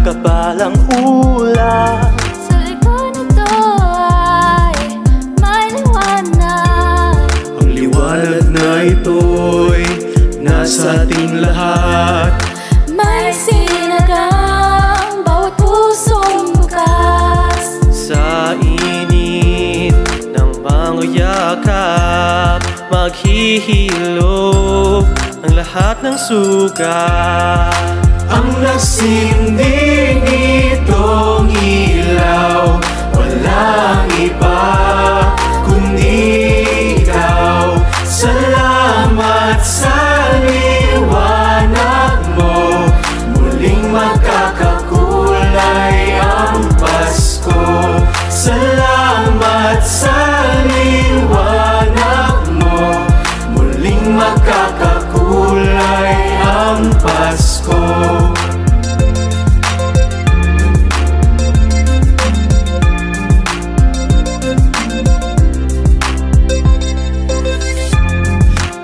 kakapalang ulan. Sa likod nito ay may liwanag. Ang liwanag na ito'y nasa ating lahat. May sinagang bawat pusong bukas. Sa init ng panguyakap, maghihilom ang lahat ng sugat. Ang nagsinding itong ilaw, walang iba kundi ikaw. Salamat sa liwanag mo, muling magkakakulay ang Pasko. Salamat sa liwanag mo, muling magkakakulay ang Pasko.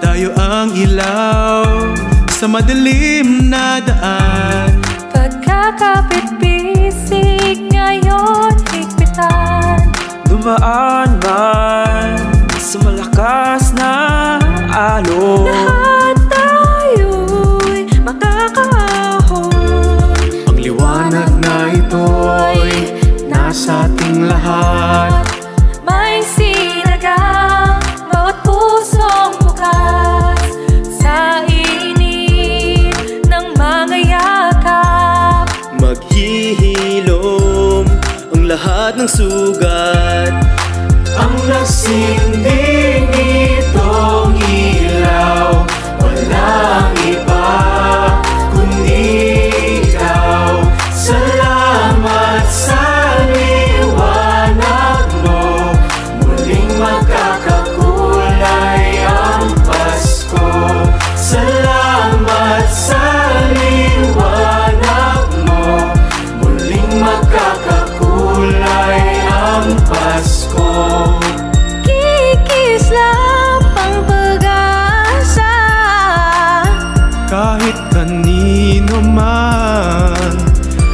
Tayo ang ilaw sa madilim na daan. Pagkakapit-bisig ngayon higpitan. Dumaan man sa malakas na alon. Lahat tayo'y makakaahon. Ang liwanag na ito'y nasa ating lahat. May sinagang bawat pusong bukas. Sa init ng mga yakap, Maghihilom ang lahat ng sugat. Ang nagsinding itong ilaw, walang iba kundi ikaw. Salamat sa liwanag mo, muling magkakakulay ang Pasko. Salamat sa liwanag mo, muling magkakakulay ang Pasko. kikislap ang pag-asa. Kahit kanino man,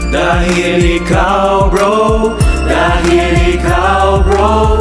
dahil ikaw bro, dahil ikaw bro.